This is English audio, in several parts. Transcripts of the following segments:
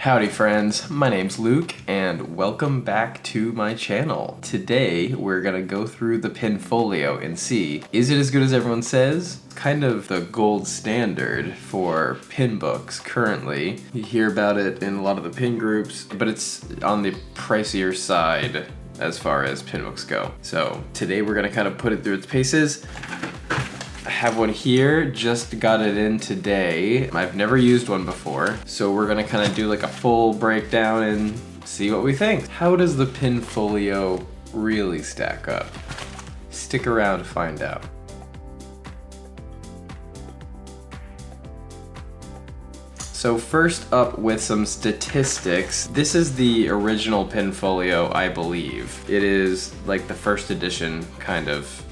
Howdy friends, my name's Luke and welcome back to my channel. Today we're gonna go through the Pinfolio and see, is it as good as everyone says? Kind of the gold standard for pin books currently. You hear about it in a lot of the pin groups, but it's on the pricier side as far as pin books go. So today we're gonna kind of put it through its paces. I have one here, just got it in today. I've never used one before, so we're gonna kind of do like a full breakdown and see what we think. How does the Pinfolio really stack up? Stick around to find out. So first up with some statistics, this is the original Pinfolio, I believe. It is like the first edition kind of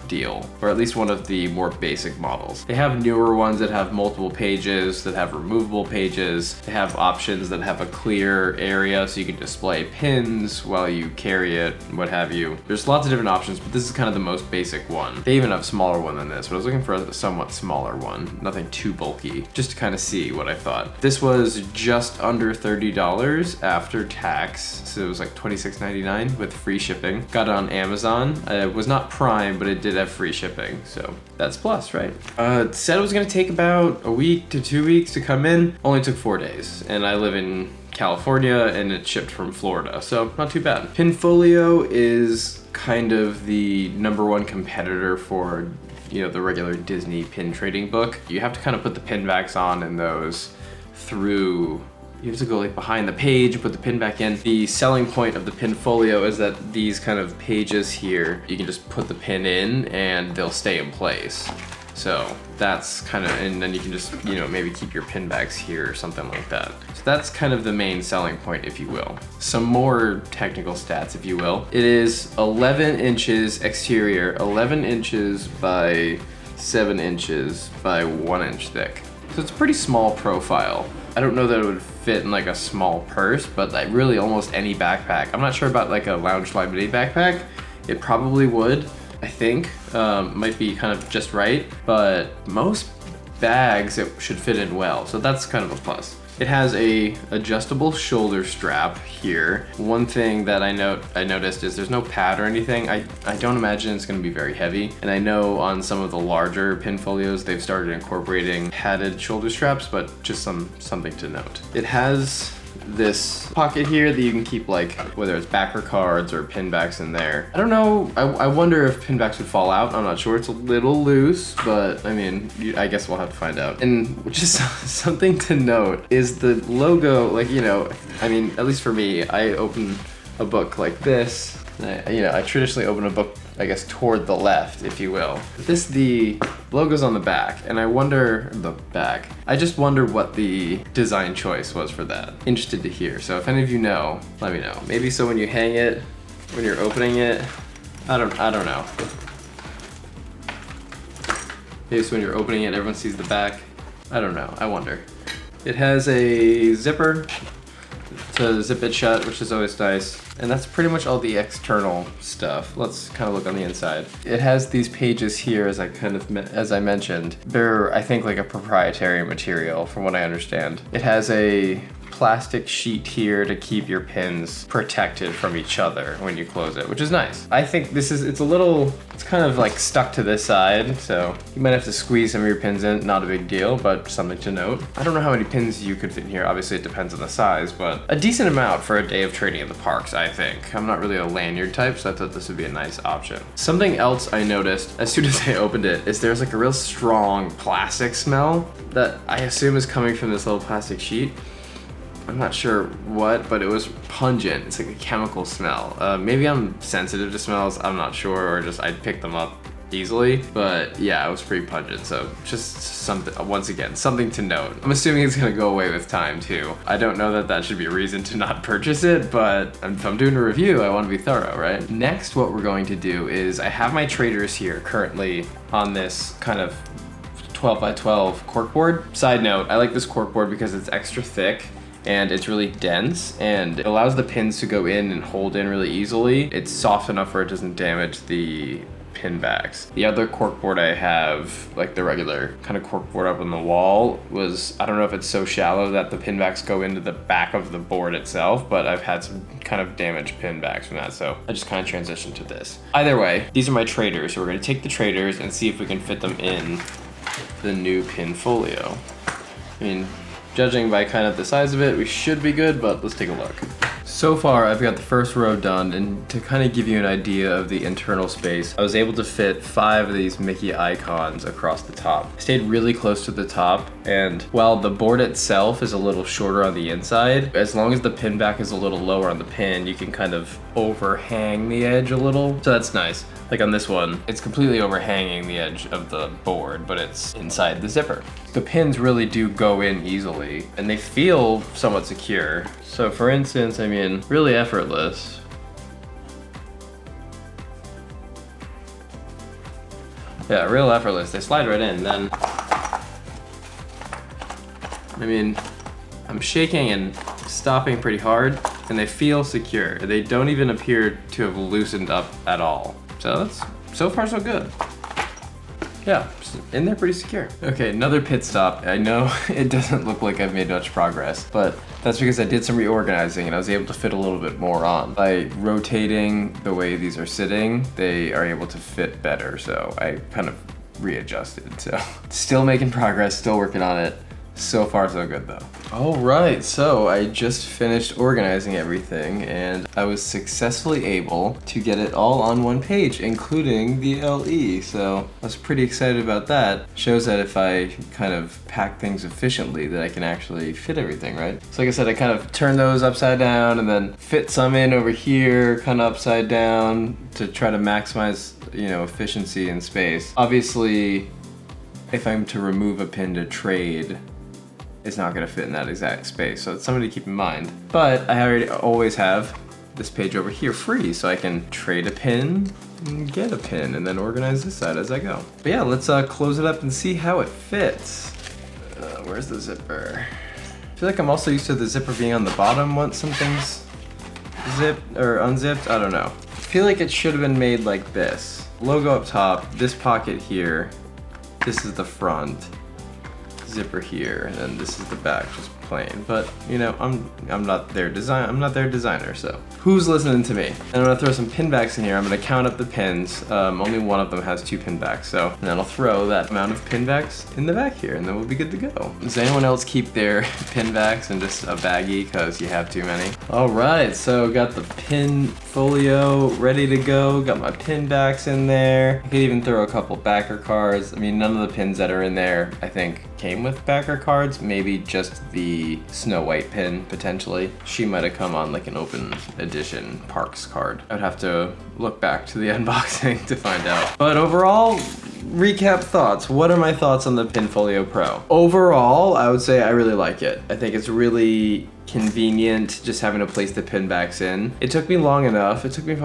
deal, or at least one of the more basic models. They have newer ones that have multiple pages, that have removable pages. They have options that have a clear area so you can display pins while you carry it, what have you. There's lots of different options, but this is kind of the most basic one. They even have a smaller one than this, but I was looking for a somewhat smaller one, nothing too bulky, just to kind of see what I thought. This was just under $30 after tax, so it was like $26.99 with free shipping. Got it on Amazon. It was not Prime, but it did have free shipping, so that's plus, right? It said it was gonna take about a week to 2 weeks to come in. Only took 4 days, and I live in California and it shipped from Florida, so not too bad. Pinfolio is kind of the #1 competitor for, you know, the regular Disney pin trading book. You have to kind of put the pin backs on in those through. You have to go like behind the page, put the pin back in. The selling point of the Pinfolio is that these kind of pages here, you can just put the pin in and they'll stay in place. So that's kind of, and then you can just, you know, maybe keep your pin backs here or something like that. So that's kind of the main selling point, if you will. Some more technical stats, if you will. It is 11 inches exterior, 11 inches by 7 inches by 1 inch thick. So it's a pretty small profile. I don't know that it would fit in like a small purse, but like really almost any backpack. I'm not sure about like a Loungefly mini backpack. It probably would, I think. Might be kind of just right, but most bags it should fit in well. So that's kind of a plus. It has a adjustable shoulder strap here. One thing that I noticed is there's no pad or anything. I don't imagine it's gonna be very heavy. And I know on some of the larger Pinfolios, they've started incorporating padded shoulder straps, but just something to note. It has this pocket here that you can keep like, whether it's backer cards or pin backs in there. I don't know, I wonder if pin backs would fall out. I'm not sure, it's a little loose, but I mean, I guess we'll have to find out. And just something to note is the logo, like, you know, I mean, at least for me, I open a book like this, and I traditionally open a book, I guess, toward the left, if you will. The logo's on the back, and I just wonder what the design choice was for that. Interested to hear, so if any of you know, let me know. Maybe so when you hang it, when you're opening it, I don't know. Maybe so when you're opening it, everyone sees the back. I don't know, I wonder. It has a zipper to zip it shut, which is always nice. And that's pretty much all the external stuff. Let's kind of look on the inside. It has these pages here, as I mentioned. They're, I think, like a proprietary material from what I understand. It has a plastic sheet here to keep your pins protected from each other when you close it, which is nice. I think it's kind of like stuck to this side, so you might have to squeeze some of your pins in, not a big deal, but something to note. I don't know how many pins you could fit in here, obviously it depends on the size, but a decent amount for a day of trading in the parks, I think. I'm not really a lanyard type, so I thought this would be a nice option. Something else I noticed as soon as I opened it is there's like a real strong plastic smell that I assume is coming from this little plastic sheet. I'm not sure what, but it was pungent. It's like a chemical smell. Maybe I'm sensitive to smells, I'm not sure, or just I picked them up easily, but yeah, it was pretty pungent. So just something, once again, something to note. I'm assuming it's gonna go away with time too. I don't know that should be a reason to not purchase it, but if I'm doing a review, I wanna be thorough, right? Next, what we're going to do is I have my traders here currently on this kind of 12 by 12 corkboard. Side note, I like this corkboard because it's extra thick and it's really dense and it allows the pins to go in and hold in really easily. It's soft enough where it doesn't damage the pin backs. The other corkboard I have, like the regular kind of corkboard up on the wall, was, I don't know if it's so shallow that the pin backs go into the back of the board itself, but I've had some kind of damaged pin backs from that, so I just kind of transitioned to this. Either way, these are my traders, so we're gonna take the traders and see if we can fit them in the new Pinfolio. I mean, judging by kind of the size of it, we should be good, but let's take a look. So far, I've got the first row done, and to kind of give you an idea of the internal space, I was able to fit 5 of these Mickey icons across the top. I stayed really close to the top, and while the board itself is a little shorter on the inside, as long as the pin back is a little lower on the pin, you can kind of overhang the edge a little, so that's nice. Like on this one, it's completely overhanging the edge of the board, but it's inside the zipper. The pins really do go in easily, and they feel somewhat secure. So for instance, I mean, really effortless. Yeah, real effortless. They slide right in. Then, I mean, I'm shaking and stopping pretty hard, and they feel secure. They don't even appear to have loosened up at all. So that's, so far so good. Yeah, in there pretty secure. Okay, another pit stop. I know it doesn't look like I've made much progress, but that's because I did some reorganizing and I was able to fit a little bit more on. By rotating the way these are sitting, they are able to fit better, so I kind of readjusted. So still making progress, still working on it. So far so good though. All right, so I just finished organizing everything and I was successfully able to get it all on one page, including the LE. So I was pretty excited about that. Shows that if I kind of pack things efficiently that I can actually fit everything, right? So like I said, I kind of turned those upside down and then fit some in over here, kind of upside down to try to maximize, you know, efficiency and space. Obviously, if I'm to remove a pin to trade, it's not gonna fit in that exact space, so it's something to keep in mind. But I already always have this page over here free, so I can trade a pin and get a pin, and then organize this side as I go. But yeah, let's close it up and see how it fits. Where's the zipper? I feel like I'm also used to the zipper being on the bottom once something's zipped or unzipped. I don't know. I feel like it should have been made like this. Logo up top, this pocket here, this is the front. Zipper here, and then this is the back, just plain. But you know, I'm not their designer, so who's listening to me? And I'm gonna throw some pin backs in here. I'm gonna count up the pins. Only one of them has 2 pin backs, so and then I'll throw that amount of pin backs in the back here, and then we'll be good to go. Does anyone else keep their pin backs in just a baggie because you have too many? All right, so got the Pinfolio ready to go. Got my pin backs in there. I could even throw a couple backer cards. I mean, none of the pins that are in there, I think, came with backer cards. Maybe just the Snow White pin, potentially. She might have come on like an open edition Parks card. I'd have to look back to the unboxing to find out. But overall, recap thoughts. What are my thoughts on the Pinfolio Pro? Overall, I would say I really like it. I think it's really convenient just having to place the pin backs in. It took me long enough. It took me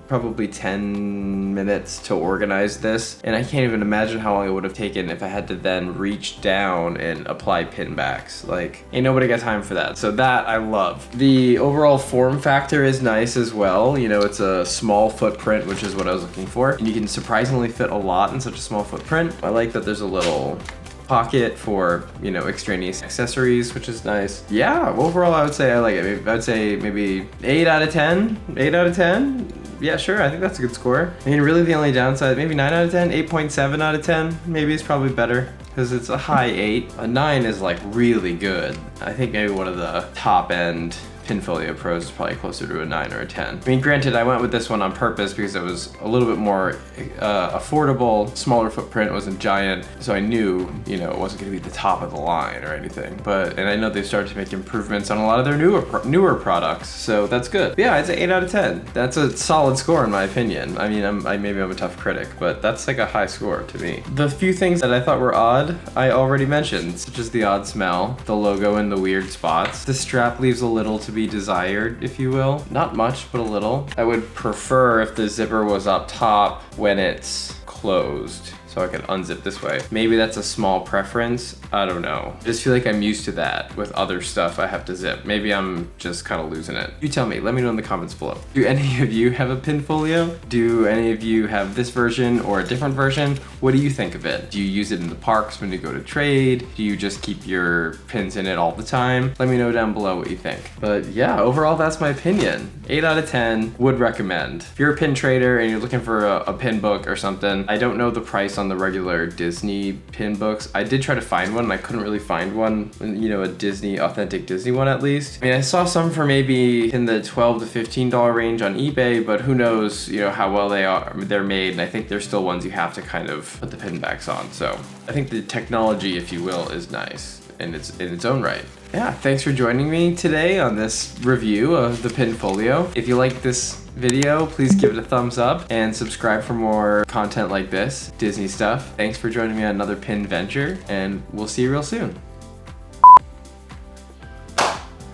probably 10 minutes to organize this, and I can't even imagine how long it would have taken if I had to then reach down and apply pin backs. Like, ain't nobody got time for that. So that I love. The overall form factor is nice as well. You know, it's a small footprint, which is what I was looking for, and you can surprisingly fit a lot in such a small footprint. I like that there's a little pocket for, you know, extraneous accessories, which is nice. Yeah, overall I would say I like it. I'd say maybe 8 out of 10. 8 out of 10? Yeah, sure, I think that's a good score. I mean, really the only downside, maybe 9 out of 10, 8.7 out of 10, maybe it's probably better, because it's a high 8. A 9 is like really good. I think maybe one of the top end Pinfolio Pros is probably closer to a 9 or a 10. I mean, granted, I went with this one on purpose because it was a little bit more affordable, smaller footprint, wasn't giant, so I knew, you know, it wasn't gonna be the top of the line or anything. But, and I know they've started to make improvements on a lot of their newer products, so that's good. But yeah, it's an 8 out of 10. That's a solid score in my opinion. I mean, maybe I'm a tough critic, but that's like a high score to me. The few things that I thought were odd, I already mentioned, such as the odd smell, the logo in the weird spots. The strap leaves a little to be desired, if you will. Not much, but a little. I would prefer if the zipper was up top when it's closed. so I could unzip this way. Maybe that's a small preference, I don't know. I just feel like I'm used to that with other stuff I have to zip. Maybe I'm just kind of losing it. You tell me, let me know in the comments below. Do any of you have a Pinfolio? Do any of you have this version or a different version? What do you think of it? Do you use it in the parks when you go to trade? Do you just keep your pins in it all the time? Let me know down below what you think. But yeah, overall that's my opinion. 8 out of 10, would recommend. If you're a pin trader and you're looking for a pin book or something, I don't know the price on the regular Disney pin books. I did try to find one and I couldn't really find one, you know, a Disney, authentic Disney one at least. I mean, I saw some for maybe in the $12 to $15 range on eBay, but who knows, you know, how well they're made, and I think there's still ones you have to kind of put the pin backs on. So I think the technology, if you will, is nice in its own right. Yeah, thanks for joining me today on this review of the Pinfolio. If you like this video, please give it a thumbs up and subscribe for more content like this, Disney stuff. Thanks for joining me on another pin venture, and we'll see you real soon.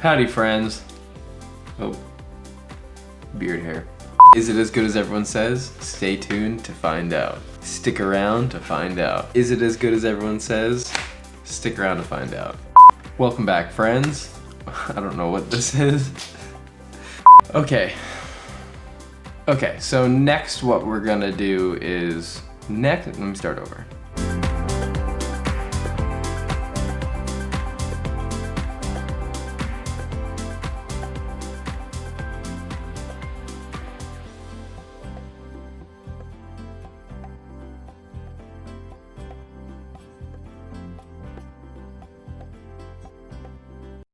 Howdy, friends. Oh, beard hair. Is it as good as everyone says? Stay tuned to find out. Stick around to find out. Is it as good as everyone says? Stick around to find out. Welcome back, friends. I don't know what this is. Okay, so next what we're gonna do is, let me start over.